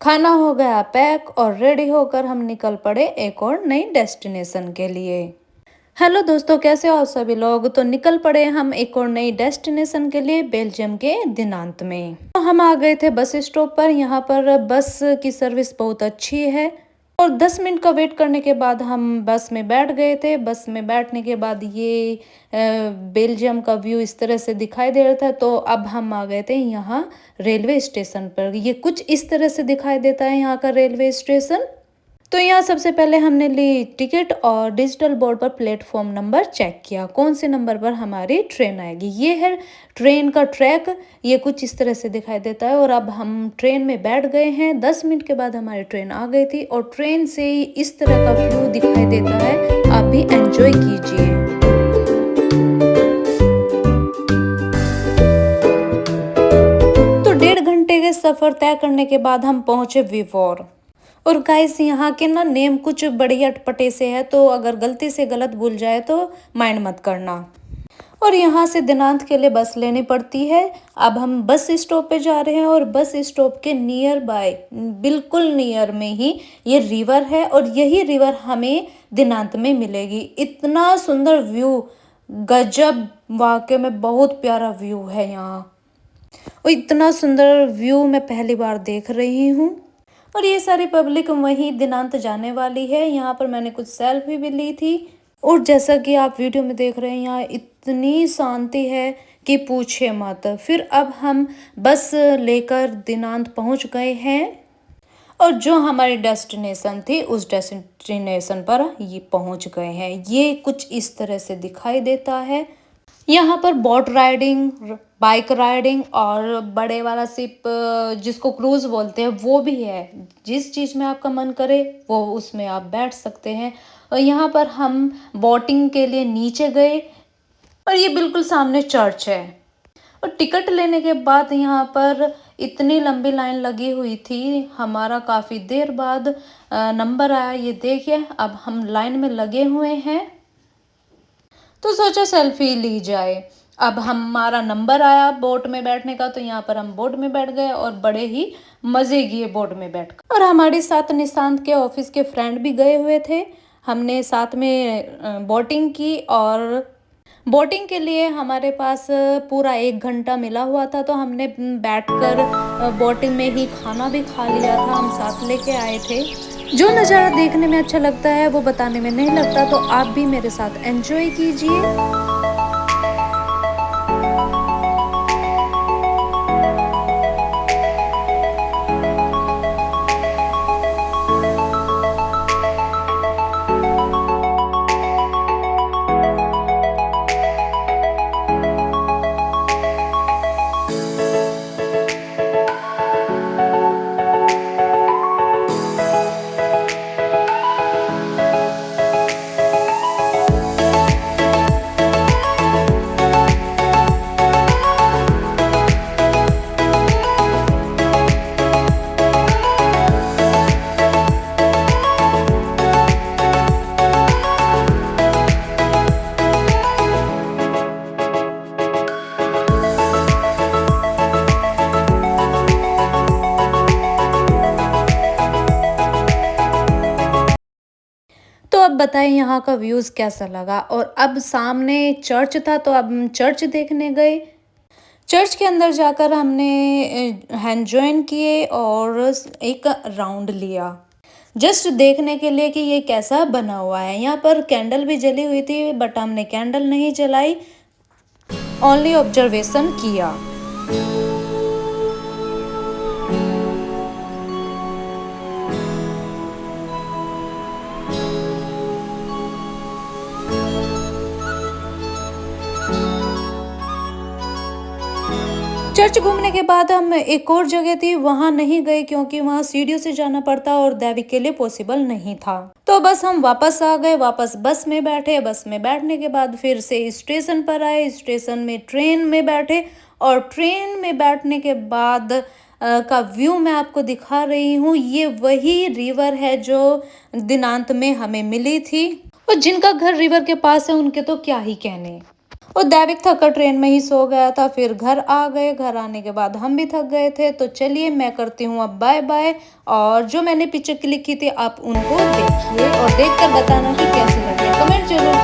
खाना हो गया पैक और रेडी होकर हम निकल पड़े एक और नई डेस्टिनेशन के लिए। हेलो दोस्तों, कैसे हो आप सभी लोग। तो निकल पड़े हम एक और नई डेस्टिनेशन के लिए बेल्जियम के दिनांत में। तो हम आ गए थे बस स्टॉप पर। यहाँ पर बस की सर्विस बहुत अच्छी है और 10 मिनट का वेट करने के बाद हम बस में बैठ गए थे। बस में बैठने के बाद ये बेल्जियम का व्यू इस तरह से दिखाई दे रहा था। तो अब हम आ गए थे यहाँ रेलवे स्टेशन पर। ये कुछ इस तरह से दिखाई देता है यहाँ का रेलवे स्टेशन। तो यहाँ सबसे पहले हमने ली टिकट और डिजिटल बोर्ड पर प्लेटफॉर्म नंबर चेक किया, कौन से नंबर पर हमारी ट्रेन आएगी। ये है ट्रेन का ट्रैक, ये कुछ इस तरह से दिखाई देता है। और अब हम ट्रेन में बैठ गए हैं। 10 मिनट के बाद हमारी ट्रेन आ गई थी और ट्रेन से ही इस तरह का व्यू दिखाई देता है। आप भी एंजॉय कीजिए। तो 1.5 घंटे के सफर तय करने के बाद हम पहुंचे विवोर। और गाइस यहाँ के ना नेम कुछ बड़ी अटपटे से है, तो अगर गलती से गलत भूल जाए तो माइंड मत करना। और यहाँ से दिनांत के लिए बस लेनी पड़ती है। अब हम बस स्टॉप पे जा रहे हैं और बस स्टॉप के नियर बाय, बिल्कुल नियर में ही ये रिवर है और यही रिवर हमें दिनांत में मिलेगी। इतना सुंदर व्यू, गजब, वाकई में बहुत प्यारा व्यू है यहाँ। और इतना सुंदर व्यू मैं पहली बार देख रही हूँ। और ये सारी पब्लिक वहीं दिनांत जाने वाली है। यहाँ पर मैंने कुछ सेल्फी भी ली थी। और जैसा कि आप वीडियो में देख रहे हैं, यहाँ इतनी शांति है कि पूछे मत। फिर अब हम बस लेकर दिनांत पहुँच गए हैं और जो हमारी डेस्टिनेशन थी उस डेस्टिनेशन पर ये पहुँच गए हैं। ये कुछ इस तरह से दिखाई देता है। यहाँ पर बोट राइडिंग, बाइक राइडिंग और बड़े वाला शिप जिसको क्रूज बोलते हैं वो भी है। जिस चीज़ में आपका मन करे वो उसमें आप बैठ सकते हैं। और यहाँ पर हम बोटिंग के लिए नीचे गए और ये बिल्कुल सामने चर्च है। और टिकट लेने के बाद यहाँ पर इतनी लंबी लाइन लगी हुई थी। हमारा काफ़ी देर बाद नंबर आया, ये देखिए। अब हम लाइन में लगे हुए हैं तो सोचा सेल्फी ली जाए। अब हमारा नंबर आया बोट में बैठने का, तो यहाँ पर हम बोट में बैठ गए और बड़े ही मज़े किए बोट में बैठकर। और हमारे साथ निशांत के ऑफिस के फ्रेंड भी गए हुए थे। हमने साथ में बोटिंग की और बोटिंग के लिए हमारे पास पूरा 1 घंटा मिला हुआ था। तो हमने बैठकर बोटिंग में ही खाना भी खा लिया था, हम साथ लेके आए थे। जो नज़ारा देखने में अच्छा लगता है वो बताने में नहीं लगता। तो आप भी मेरे साथ एंजॉय कीजिए। तो अब बताएं यहाँ का व्यूज़ कैसा लगा। और अब सामने चर्च था तो अब हम चर्च देखने गए। चर्च के अंदर जाकर हमने हैंड जॉइन किए और एक राउंड लिया, जस्ट देखने के लिए कि ये कैसा बना हुआ है। यहाँ पर कैंडल भी जली हुई थी बट हमने कैंडल नहीं जलाई, ओनली ऑब्जर्वेशन किया। चर्च घूमने के बाद हम एक और जगह थी, वहां नहीं गए क्योंकि वहां सीढ़ियों से जाना पड़ता और दैविक के लिए पॉसिबल नहीं था। तो बस हम वापस आ गए, वापस बस में बैठे। बस में बैठने के बाद फिर से स्टेशन पर आए, स्टेशन में ट्रेन में बैठे और ट्रेन में बैठने के बाद का व्यू मैं आपको दिखा रही हूँ। ये वही रिवर है जो दिनांत में हमें मिली थी और जिनका घर रिवर के पास है उनके तो क्या ही कहने। और दैविक थका ट्रेन में ही सो गया था। फिर घर आ गए, घर आने के बाद हम भी थक गए थे। तो चलिए मैं करती हूँ अब बाय बाय। और जो मैंने पिक्चर क्लिक की थी आप उनको देखिए और देखकर बताना कि कैसी लगी, कमेंट जरूर